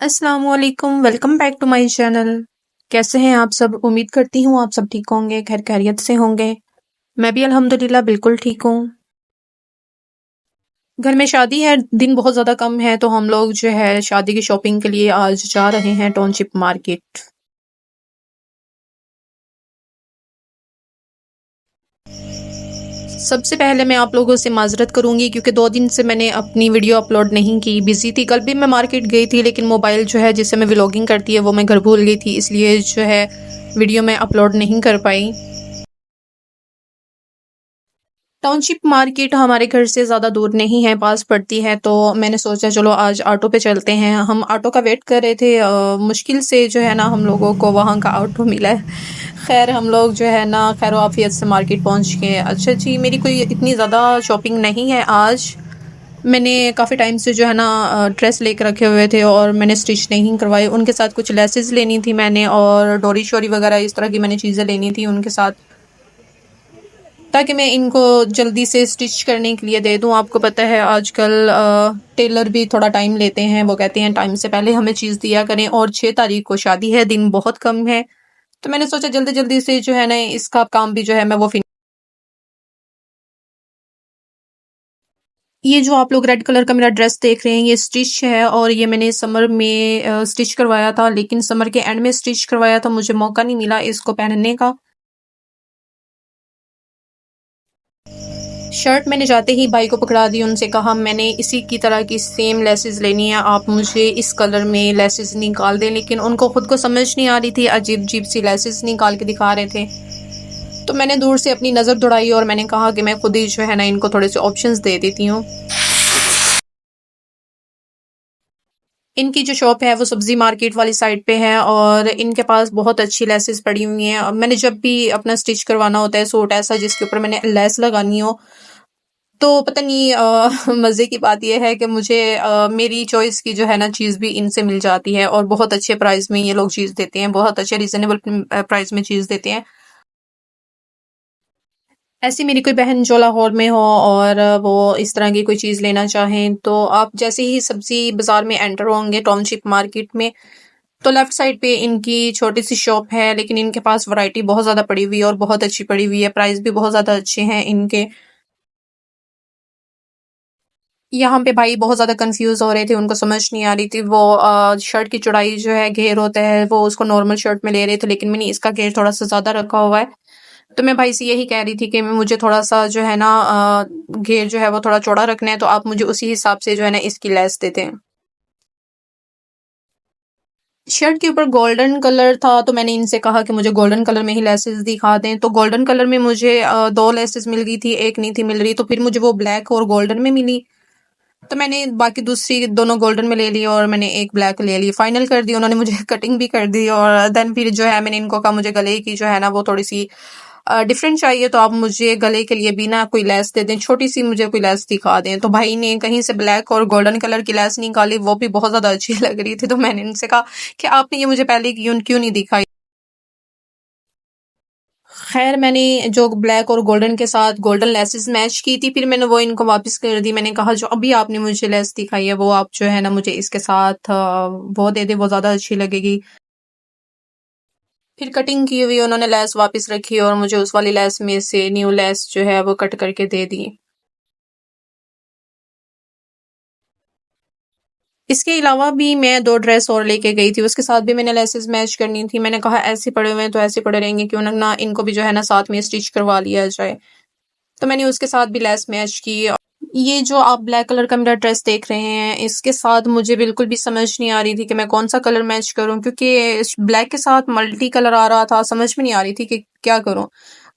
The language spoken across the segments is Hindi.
अस्सलाम वालेकुम, welcome back to my channel. कैसे हैं आप सब? उम्मीद करती हूँ आप सब ठीक होंगे, खैर खैरियत से होंगे। मैं भी अल्हम्दुलिल्लाह बिल्कुल ठीक हूँ। घर में शादी है, दिन बहुत ज़्यादा कम है तो हम लोग जो है शादी की शॉपिंग के लिए आज जा रहे हैं टाउनशिप मार्केट। सबसे पहले मैं आप लोगों से माज़रत करूँगी क्योंकि 2 दिन से मैंने अपनी वीडियो अपलोड नहीं की, बिज़ी थी। कल भी मैं मार्केट गई थी लेकिन मोबाइल जो है जिससे मैं व्लॉगिंग करती है वो मैं घर भूल गई थी, इसलिए जो है वीडियो मैं अपलोड नहीं कर पाई। टाउनशिप मार्केट हमारे घर से ज़्यादा दूर नहीं है, पास पड़ती है, तो मैंने सोचा चलो आज ऑटो पे चलते हैं। हम ऑटो का वेट कर रहे थे, मुश्किल से जो है ना हम लोगों को वहाँ का ऑटो मिला है। खैर हम लोग जो है ना खैर वाफियत से मार्केट पहुँच गए। अच्छा जी, मेरी कोई इतनी ज़्यादा शॉपिंग नहीं है आज। मैंने काफ़ी टाइम से जो है ना ड्रेस लेकर रखे हुए थे और मैंने स्टिच नहीं करवाए। उनके साथ कुछ लेसेस लेनी थी मैंने और डोरी शोरी वगैरह इस तरह की मैंने चीज़ें लेनी थी उनके साथ, ताकि मैं इनको जल्दी से स्टिच करने के लिए दे दूँ। आपको पता है आजकल टेलर भी थोड़ा टाइम लेते हैं, वो कहते हैं टाइम से पहले हमें चीज़ दिया करें और 6 तारीख को शादी है, दिन बहुत कम है। तो मैंने सोचा जल्दी जल्दी से जो है ना इसका काम भी जो है मैं वो ये जो आप लोग रेड कलर का मेरा ड्रेस देख रहे हैं ये स्टिच है और ये मैंने समर में स्टिच करवाया था, लेकिन समर के एंड में स्टिच करवाया था, मुझे मौका नहीं मिला इसको पहनने का। शर्ट मैंने जाते ही भाई को पकड़ा दी, उनसे कहा मैंने इसी की तरह की सेम लेसेस लेनी है, आप मुझे इस कलर में लेसेस निकाल दें। लेकिन उनको खुद को समझ नहीं आ रही थी, अजीब अजीब सी लेसेस निकाल के दिखा रहे थे। तो मैंने दूर से अपनी नज़र दौड़ाई और मैंने कहा कि मैं खुद ही जो है ना इनको थोड़े से ऑप्शंस दे देती हूँ। इनकी जो शॉप है वो सब्जी मार्केट वाली साइड पे है और इनके पास बहुत अच्छी लेसेस पड़ी हुई हैं। मैंने जब भी अपना स्टिच करवाना होता है सूट ऐसा जिसके ऊपर मैंने लेस लगानी हो, तो पता नहीं मज़े की बात ये है कि मुझे मेरी चॉइस की जो है ना चीज़ भी इनसे मिल जाती है और बहुत अच्छे प्राइस में ये लोग चीज़ देते हैं, बहुत अच्छे रीज़नेबल प्राइस में चीज़ देते हैं। ऐसी मेरी कोई बहन जो लाहौर में हो और वो इस तरह की कोई चीज़ लेना चाहें, तो आप जैसे ही सब्ज़ी बाज़ार में एंटर होंगे टाउनशिप मार्केट में, तो लेफ़्ट साइड पे इनकी छोटी-सी शॉप है, लेकिन इनके पास वैरायटी बहुत ज़्यादा पड़ी हुई है और बहुत अच्छी पड़ी हुई है, प्राइस भी बहुत ज़्यादा अच्छे हैं इनके। यहाँ पे भाई बहुत ज़्यादा कन्फ्यूज़ हो रहे थे, उनको समझ नहीं आ रही थी। वो शर्ट की चौड़ाई जो है घेर होता है, वो उसको नॉर्मल शर्ट में ले रहे थे, लेकिन मैंने इसका घेर थोड़ा-सा ज़्यादा रखा हुआ है। तो मैं भाई से यही कह रही थी कि मुझे थोड़ा-सा जो है ना घेर जो है वो थोड़ा चौड़ा रखना है, तो आप मुझे उसी हिसाब से जो है ना इसकी लेस दे दें। शर्ट के ऊपर गोल्डन कलर था तो मैंने इनसे कहा कि मुझे गोल्डन कलर में ही लेसेस दिखा दें, तो गोल्डन कलर में मुझे 2 लेसेस मिल गई थी, 1 नहीं थी मिल रही, तो फिर मुझे वो ब्लैक और गोल्डन में मिली। तो मैंने बाकी दूसरी दोनों गोल्डन में ले ली और मैंने एक ब्लैक ले ली, फाइनल कर दी। उन्होंने मुझे कटिंग भी कर दी और देन फिर जो है मैंने इनको कहा मुझे गले की जो है ना वो थोड़ी सी डिफरेंट चाहिए, तो आप मुझे गले के लिए भी ना कोई लेस दे दें, छोटी सी मुझे कोई लेस दिखा दें। तो भाई ने कहीं से ब्लैक और गोल्डन कलर की लेस निकाली, वो भी बहुत ज्यादा अच्छी लग रही थी। तो मैंने इनसे कहा कि आपने ये मुझे पहले क्यों क्यों नहीं दिखाई। खैर मैंने जो ब्लैक और गोल्डन के साथ गोल्डन लेसेस मैच की थी, फिर मैंने वो इनको वापस कर दी। मैंने कहा जो अभी आपने मुझे लेस दिखाई है वो आप जो है ना मुझे इसके साथ वो दे दे, वो ज़्यादा अच्छी लगेगी। फिर कटिंग की हुई उन्होंने लेस वापस रखी और मुझे उस वाली लेस में से न्यू लेस जो है वो कट करके दे दी। इसके अलावा भी मैं 2 ड्रेस और लेके गई थी, उसके साथ भी मैंने लेसेस मैच करनी थी। मैंने कहा ऐसे पड़े हुए हैं तो ऐसे पड़े रहेंगे, क्यों ना इनको भी जो है ना साथ में स्टिच करवा लिया जाए। तो मैंने उसके साथ भी लेस मैच की। ये जो आप ब्लैक कलर का मेरा ड्रेस देख रहे हैं, इसके साथ मुझे बिल्कुल भी समझ नहीं आ रही थी कि मैं कौन-सा कलर मैच करूँ, क्योंकि इस ब्लैक के साथ मल्टी कलर आ रहा था, समझ में नहीं आ रही थी कि क्या करूँ।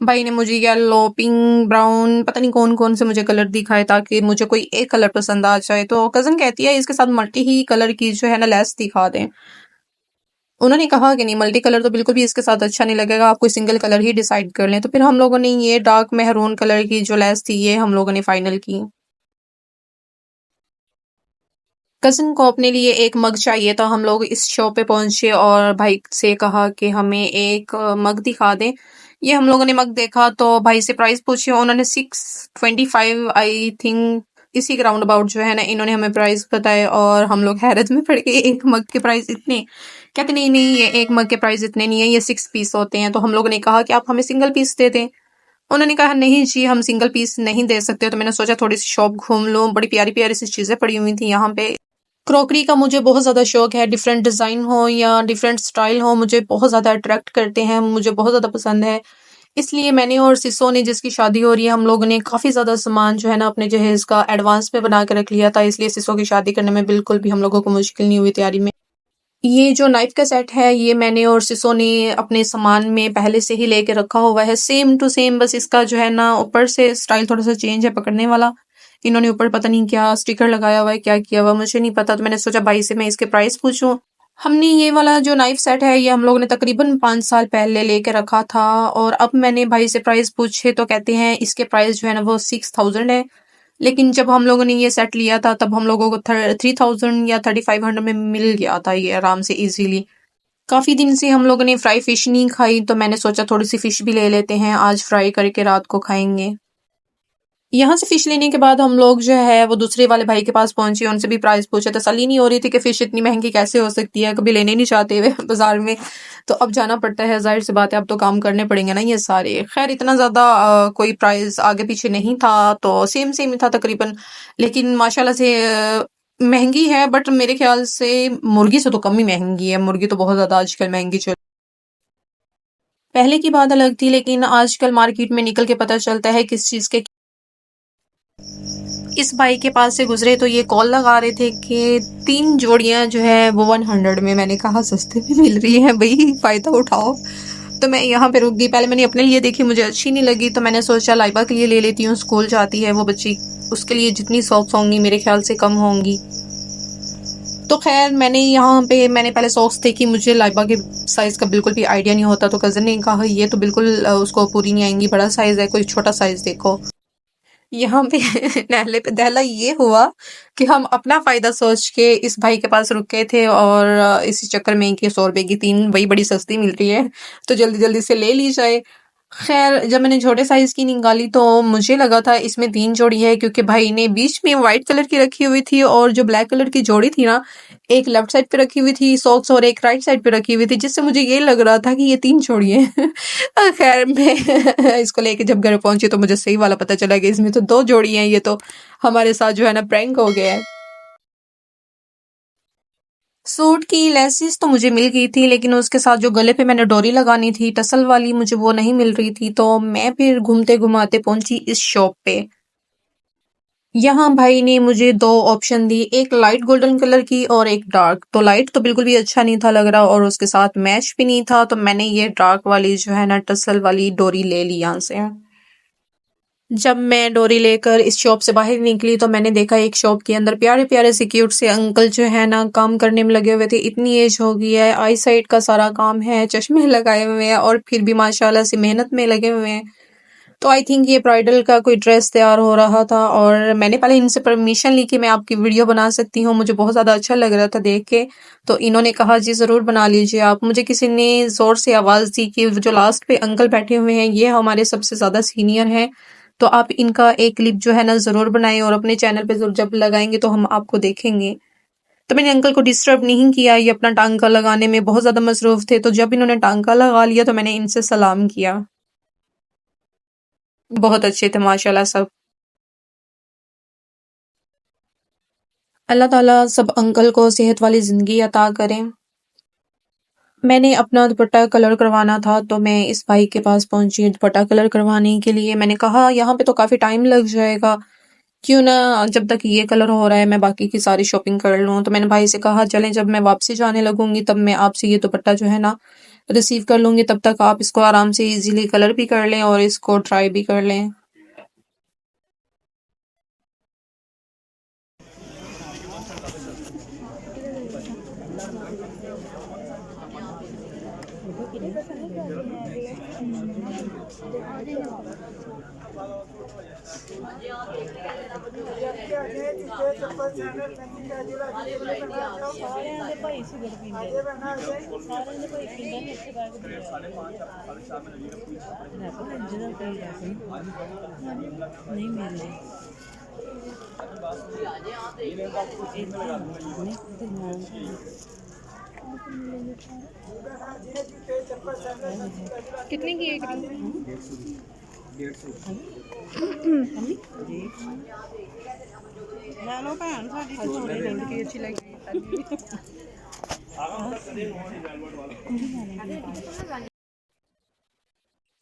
भाई ने मुझे येलो, पिंक, ब्राउन पता नहीं कौन-कौन से मुझे कलर दिखाए ताकि मुझे कोई एक कलर पसंद आ जाए। तो कज़िन कहती है इसके साथ मल्टी ही कलर की जो है ना लेस दिखा दें। उन्होंने कहा कि नहीं मल्टी कलर तो बिल्कुल भी इसके साथ अच्छा नहीं लगेगा, आप कोई सिंगल कलर ही डिसाइड कर लें। तो फिर हम लोगों ने ये डार्क मेहरून कलर की जो लेस थी ये हम लोगों ने फाइनल की। कज़िन को अपने लिए एक मग चाहिए था, हम लोग इस शॉप पे पहुंचे और भाई से कहा कि हमें एक मग दिखा दें। ये हम लोगों ने मग देखा तो भाई से प्राइस पूछी, उन्होंने 625 आई थिंक इसी के राउंड अबाउट जो है ना इन्होंने हमें प्राइस बताए और हम लोग हैरत में पड़ गए। एक मग के प्राइस इतने, कहते नहीं नहीं ये एक मग के प्राइस इतने नहीं है, ये 6 पीस होते हैं। तो हम लोगों ने कहा कि आप हमें सिंगल पीस दे दें। उन्होंने कहा नहीं जी हम सिंगल पीस नहीं दे सकते। तो मैंने सोचा थोड़ी सी शॉप घूम लूँ, बड़ी प्यारी प्यारी सी चीज़ें पड़ी हुई थी यहाँ पे। क्रॉकरी का मुझे बहुत ज़्यादा शौक है, डिफरेंट डिज़ाइन हो या डिफरेंट स्टाइल हो मुझे बहुत ज़्यादा अट्रैक्ट करते हैं, मुझे बहुत ज़्यादा पसंद है। इसलिए मैंने और सिसो ने, जिसकी शादी हो रही है, हम लोगों ने काफ़ी ज़्यादा सामान जो है ना अपने जहेज़ का एडवांस में बना के रख लिया था। इसलिए सिसो की शादी करने में बिल्कुल भी हम लोगों को मुश्किल नहीं हुई तैयारी में। ये जो नाइफ का सेट है ये मैंने और सिसो ने अपने सामान में पहले से ही लेके रखा हुआ है, सेम टू सेम। बस इसका जो है ना ऊपर से स्टाइल थोड़ा सा चेंज है पकड़ने वाला। इन्होंने ऊपर पता नहीं क्या स्टिकर लगाया हुआ है, क्या किया हुआ मुझे नहीं पता। तो मैंने सोचा भाई से मैं इसके प्राइस पूछूं। हमने ये वाला जो नाइफ सेट है ये हम लोगों ने तकरीबन 5 साल पहले लेके रखा था और अब मैंने भाई से प्राइस पूछे तो कहते हैं इसके प्राइस जो है ना वो 6000 है। लेकिन जब हम लोगों ने ये सेट लिया था तब हम लोगों को 3000 या 3500 में मिल गया था ये आराम से इजीली। काफी दिन से हम लोगों ने फ्राई फिश नहीं खाई तो मैंने सोचा थोड़ी सी फिश भी ले लेते हैं, आज फ्राई करके रात को खाएंगे। यहाँ से फिश लेने के बाद हम लोग जो है वो दूसरे वाले भाई के पास पहुंचे, उनसे भी प्राइस पूछे। तसल्ली नहीं हो रही थी कि फिश इतनी महंगी कैसे हो सकती है, कभी लेने नहीं चाहते हुए बाजार में। तो अब जाना पड़ता है, जाहिर सी बात है, अब तो काम करने पड़ेंगे ना ये सारे। खैर इतना ज्यादा कोई प्राइस आगे पीछे नहीं था, तो सेम सेम ही था तकरीबन। लेकिन माशाल्लाह से महंगी है, बट मेरे ख्याल से मुर्गी से तो कम ही महंगी है। मुर्गी तो बहुत ज्यादा आजकल महंगी चल, पहले की बात अलग थी लेकिन आजकल मार्केट में निकल के पता चलता है किस चीज के। इस भाई के पास से गुजरे तो ये कॉल लगा रहे थे कि 3 जोड़ियां जो है वो 100 में। मैंने कहा सस्ते में मिल रही है भाई, फायदा उठाओ। तो मैं यहाँ पे रुक गई। पहले मैंने अपने लिए देखी, मुझे अच्छी नहीं लगी तो मैंने सोचा लाइबा के लिए ले लेती हूँ, स्कूल जाती है वो बच्ची, उसके लिए जितनी सॉक्स होंगी मेरे ख्याल से कम होंगी। तो खैर मैंने यहाँ पे मैंने पहले सॉक्स देखी, मुझे लाइबा के साइज का बिल्कुल भी आइडिया नहीं होता। तो कजन ने कहा ये तो बिल्कुल उसको पूरी नहीं आएंगी, बड़ा साइज है, कोई छोटा साइज देखो। यहाँ पे नहले पे दहला ये हुआ कि हम अपना फायदा सोच के इस भाई के पास रुके थे और इसी चक्कर में कि 100 रुपए की 3 वही बड़ी सस्ती मिल रही है तो जल्दी जल्दी से ले ली जाए। खैर जब मैंने छोटे साइज की निकाली तो मुझे लगा था इसमें 3 जोड़ी है, क्योंकि भाई ने बीच में व्हाइट कलर की रखी हुई थी और जो ब्लैक कलर की जोड़ी थी ना, एक लेफ्ट साइड पे रखी हुई थी सॉक्स और एक राइट साइड पे रखी हुई थी, जिससे मुझे ये लग रहा था कि ये 3 जोड़ी है। खैर मैं इसको लेके जब घर पहुंची तो मुझे सही वाला पता चला कि इसमें तो 2 जोड़ी हैं। ये तो हमारे साथ जो है ना प्रैंक हो गया है। सूट की लेसिस तो मुझे मिल गई थी लेकिन उसके साथ जो गले पे मैंने डोरी लगानी थी टसल वाली, मुझे वो नहीं मिल रही थी। तो मैं फिर घूमते घुमाते पहुंची इस शॉप पे। यहाँ भाई ने मुझे 2 ऑप्शन दी, एक लाइट गोल्डन कलर की और एक डार्क। तो लाइट तो बिल्कुल भी अच्छा नहीं था लग रहा और उसके साथ मैच भी नहीं था, तो मैंने ये डार्क वाली जो है ना टसल वाली डोरी ले ली यहाँ से। जब मैं डोरी लेकर इस शॉप से बाहर निकली तो मैंने देखा एक शॉप के अंदर प्यारे प्यारे से क्यूट से अंकल जो है ना काम करने में लगे हुए थे। इतनी एज हो गई है, आई साइड का सारा काम है, चश्मे लगाए हुए हैं और फिर भी माशाल्लाह से मेहनत में लगे हुए हैं। तो आई थिंक ये ब्राइडल का कोई ड्रेस तैयार हो रहा था और मैंने पहले इनसे परमिशन ली कि मैं आपकी वीडियो बना सकती हूँ, मुझे बहुत ज़्यादा अच्छा लग रहा था देख के। तो इन्होंने कहा जी ज़रूर बना लीजिए आप। मुझे किसी ने ज़ोर से आवाज़ दी कि जो लास्ट पे अंकल बैठे हुए हैं ये हमारे सबसे ज़्यादा सीनियर हैं, तो आप इनका एक क्लिप जो है ना ज़रूर बनाएं और अपने चैनल पे जब लगाएंगे तो हम आपको देखेंगे। तो मैंने अंकल को डिस्टर्ब नहीं किया, ये अपना टांका लगाने में बहुत ज़्यादा मसरूफ़ थे। तो जब इन्होंने टांका लगा लिया तो मैंने इनसे सलाम किया। बहुत अच्छे थे माशाल्लाह सब। अल्लाह ताला सब अंकल को सेहत वाली ज़िंदगी अता करें। मैंने अपना दुपट्टा कलर करवाना था तो मैं इस भाई के पास पहुंची दुपट्टा कलर करवाने के लिए। मैंने कहा यहाँ पे तो काफ़ी टाइम लग जाएगा, क्यों ना जब तक ये कलर हो रहा है मैं बाकी की सारी शॉपिंग कर लूँ। तो मैंने भाई से कहा चलें जब मैं वापसी जाने लगूंगी तब मैं आपसे ये दुपट्टा जो है ना रिसीव कर लूंगी, तब तक आप इसको आराम से इजीली कलर भी कर लें और इसको ट्राई भी कर लें। ਸਾਰਿਆਂ ਦੇ ਭਾਈ ਸ਼ੂਗਰ ਪੀਂਦੇ ਸਾਰਿਆਂ ਦੇ ਭਾਈ ਪੀਂਦੇ ਨੇ ਇੱਥੇ ਬੈਠ ਕੇ ਰੱਬ ਜਿਹੜਾ ਕੋਈ ਰੱਖ ਨਹੀਂ ਮਿਲਦੇ। कितने की एक रिंग? ਲੈ ਲਓ ਭੈਣ ਸਾਡੀ अच्छी रिंग की अच्छी लगी।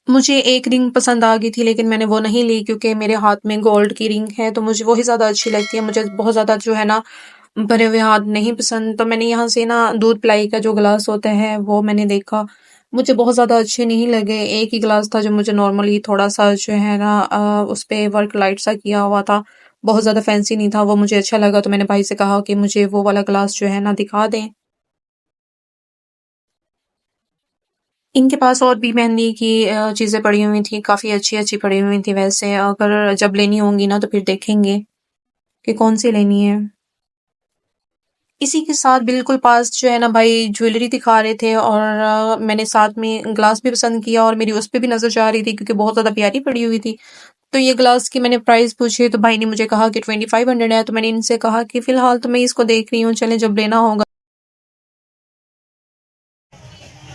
मुझे एक रिंग पसंद आ गई थी लेकिन मैंने वो नहीं ली क्योंकि मेरे हाथ में गोल्ड की रिंग है तो मुझे वही ज़्यादा अच्छी लगती है। मुझे बहुत ज़्यादा जो है ना भरे हुए हाथ नहीं पसंद। तो मैंने यहाँ से ना दूध पिलाई का जो गिलास होता है वो मैंने देखा, मुझे बहुत ज़्यादा अच्छे नहीं लगे। एक ही गिलास था जो मुझे नॉर्मली थोड़ा सा जो है ना उस पे वर्क लाइट सा किया हुआ था, बहुत ज़्यादा फैंसी नहीं था, वो मुझे अच्छा लगा। तो मैंने भाई से कहा कि मुझे वो वाला गिलास जो है ना दिखा दें। इनके पास और भी मेहंदी की चीज़ें पड़ी हुई थी, काफ़ी अच्छी-अच्छी पड़ी हुई थी वैसे। अगर जब लेनी होंगी ना तो फिर देखेंगे कि कौन सी लेनी है। इसी के साथ बिल्कुल पास जो है ना भाई ज्वेलरी दिखा रहे थे और मैंने साथ में ग्लास भी पसंद किया और मेरी उस पे भी नज़र जा रही थी क्योंकि बहुत ज़्यादा प्यारी पड़ी हुई थी। तो ये ग्लास की मैंने प्राइस पूछी तो भाई ने मुझे कहा कि 2500 है। तो मैंने इनसे कहा कि फ़िलहाल तो मैं इसको देख रही हूँ, चलें जब लेना होगा।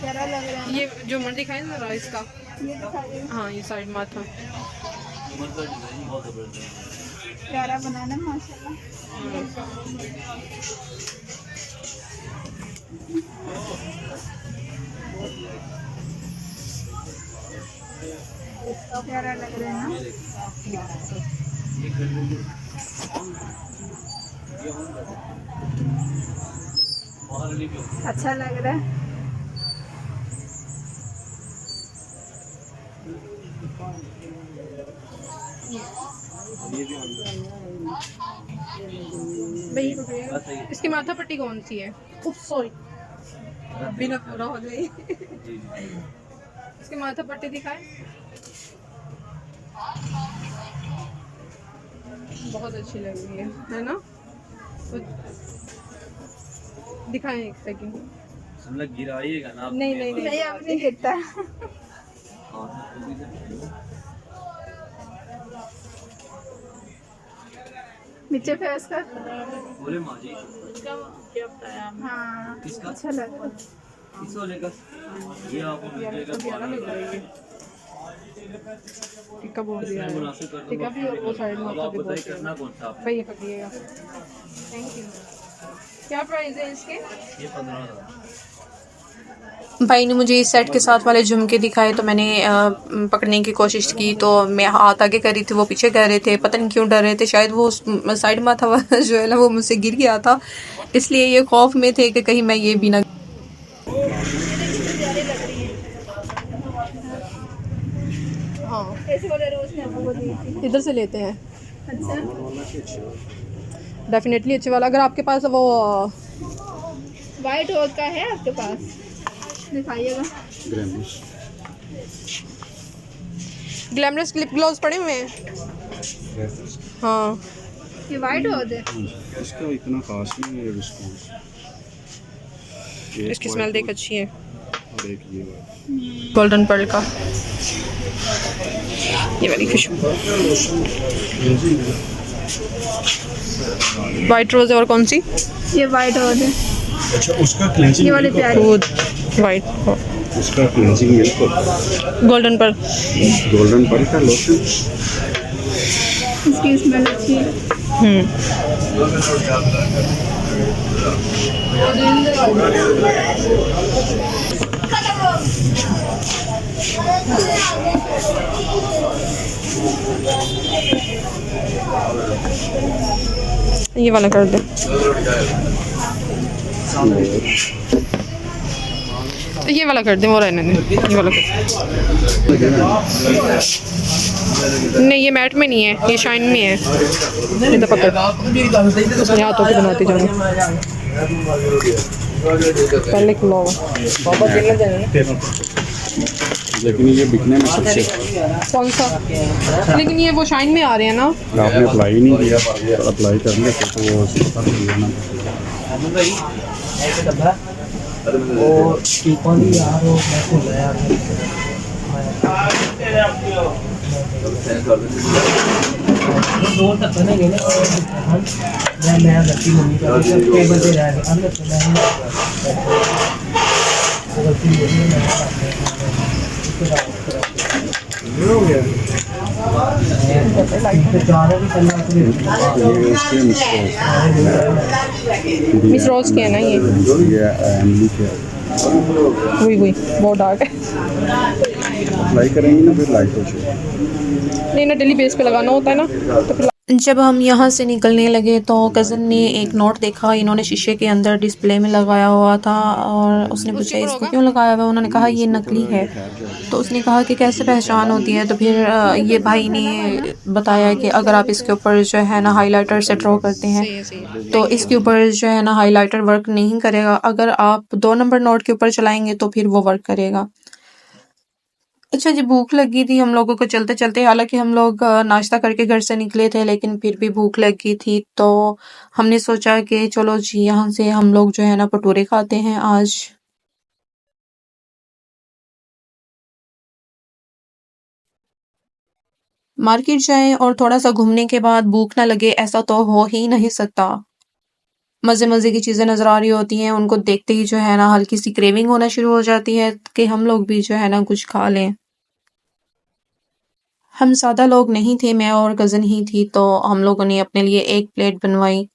प्यारा लग रहा है। ये जो मन दिखाए ना राइस का, ये दिखा दे, हाँ ये साइड माथा। प्यारा बनाना माशाल्लाह। प्यारा लग रहा है ना। अच्छा लग रहा है। भाई इसकी माथा पट्टी कौन सी है? सॉरी, बिना पूरा हो जाए। इसकी माथा पट्टी दिखाए, बहुत अच्छी लग रही है ना? तो दिखाएं एक सेकंड। गिराइएगा ना। नहीं नहीं नहीं, नहीं अब नहीं गिरता। नीचे फेस कर। बोले माँ जी हाँ किसका? अच्छा लग रहा है। इस वाले का ये आपको मिलेगा 12,000। टिक्का बोल दिया इसमें है, मुनासिब कर टिक्का भी और वो साइड दूंगा। अब माथा आप भी बोल बताइए दिया करना कौन सा आपको? भाई, ये पकड़िएगा। Thank you. क्या प्राइस है इसके? ये 15,000। भाई ने मुझे इस सेट के साथ वाले झुमके दिखाए तो मैंने पकड़ने की कोशिश की तो मैं हाथ आगे कर रही थी, वो पीछे कर रहे थे, पता नहीं क्यों डर रहे थे। शायद वो साइड माथा वाला जो है ना वो मुझसे गिर गया था, इसलिए ये खौफ में थे कि कहीं मैं ये भी ना। हाँ ऐसे वाले रोज ने आपको दी थी। इधर से लेते हैं, अच्छा डेफिनेटली अच्छे वाला। अगर आपके पास वो वाइट रोज का है आपके पास, दिखाइएगा। ग्लैमरस लिप ग्लोव्स पड़े हुए हैं। हाँ ये वाइट रोज है। इसका इतना खास नहीं है रिस्पॉन्स। इसकी स्मेल देख अच्छी है। और एक ये वाला। गोल्डन पर्ल का ये वाली खुशबू, वाइट रोज है। और कौन सी? ये वाइट रोज है। अच्छा उसका क्लेंजिंग ये वाली मिल्क प्यारी। वाइट, उसका cleansing milk golden pearl. Golden pearl का लोशन। इसकी स्मेल अच्छी है। ये वाला कर दे। ये वाला कर दे, वो रहने दे, ये वाला कर दे। नहीं ये मैट में नहीं है, ये शाइन में है। ये तो पकड़, यहाँ तो बनाती जाऊँ पहले खुला हुआ। लेकिन ये बिकने में सबसे कौन सा? लेकिन ये वो शाइन में आ रहे हैं ना। आपने अप्लाई नहीं किया, अप्लाई कर लेते तो वो पता नहीं ना। और टीपा भी यार वो मैं भूल गया यार। सेंड कर दें। दो तक नहीं गए ना मैं गलती मम्मी का टेबल पे रह गया अंदर से मैं गलती मेरी मैं हो गया जाना भी करना ये उसके मिस रोज के है ना ये एमली के वही बहुत डार्क है। अप्लाई करेंगे ना फिर लाइट हो जाएगी। नहीं ना डेली बेस पे लगाना होता है ना तो फिर जब हम यहाँ से निकलने लगे तो कज़न ने एक नोट देखा, इन्होंने शीशे के अंदर डिस्प्ले में लगाया हुआ था और उसने पूछा इसको क्यों लगाया हुआ है। उन्होंने कहा ये नकली है। तो उसने कहा कि कैसे पहचान होती है। तो फिर ये भाई ने बताया कि अगर आप इसके ऊपर जो है ना हाइलाइटर से ड्रॉ करते हैं तो इसके ऊपर जो है ना हाइलाइटर वर्क नहीं करेगा। अगर आप 2 नंबर नोट के ऊपर चलाएंगे तो फिर वो वर्क करेगा। अच्छा जी, भूख लगी थी हम लोगों को चलते चलते, हालांकि हम लोग नाश्ता करके घर से निकले थे लेकिन फिर भी भूख लगी थी तो हमने सोचा कि चलो जी यहाँ से हम लोग जो है ना भटूरे खाते हैं आज। मार्केट जाएं और थोड़ा सा घूमने के बाद भूख ना लगे ऐसा तो हो ही नहीं सकता। मज़े मज़े की चीज़ें नज़र आ रही होती हैं, उनको देखते ही जो है ना हल्की सी क्रेविंग होना शुरू हो जाती है कि हम लोग भी जो है ना कुछ खा लें। हम ज़्यादा लोग नहीं थे, मैं और कज़न ही थी तो हम लोगों ने अपने लिए एक प्लेट बनवाई।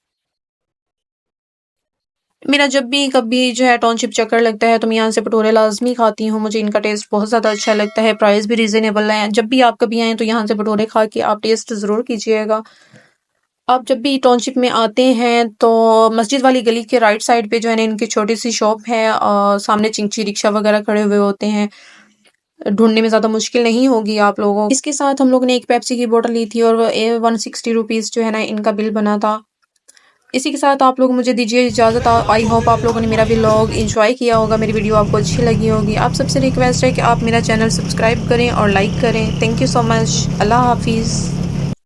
मेरा जब भी कभी जो है टाउनशिप चक्कर लगता है तो मैं यहाँ से भटूरे लाजमी खाती हूँ। मुझे इनका टेस्ट बहुत ज़्यादा अच्छा लगता है, प्राइस भी रीज़नेबल है। जब भी आप कभी आएँ तो यहाँ से भटूरे खा के आप टेस्ट ज़रूर कीजिएगा। आप जब भी टाउनशिप में आते हैं तो मस्जिद वाली गली के राइट साइड पे जो है ना इनकी छोटी सी शॉप है, सामने चिंची रिक्शा वगैरह खड़े हुए होते हैं, ढूंढने में ज़्यादा मुश्किल नहीं होगी आप लोगों। इसके साथ हम लोग ने एक पेप्सी की बोतल ली थी और 160 रुपीज़ जो है ना इनका बिल बना था। इसी के साथ आप लोग मुझे दीजिए इजाज़त। आई होप आप लोगों ने मेरा व्लॉग एंजॉय किया होगा, मेरी वीडियो आपको अच्छी लगी होगी। आप सबसे रिक्वेस्ट है कि आप मेरा चैनल सब्सक्राइब करें और लाइक करें। Thank you so much. अल्लाह हाफिज़।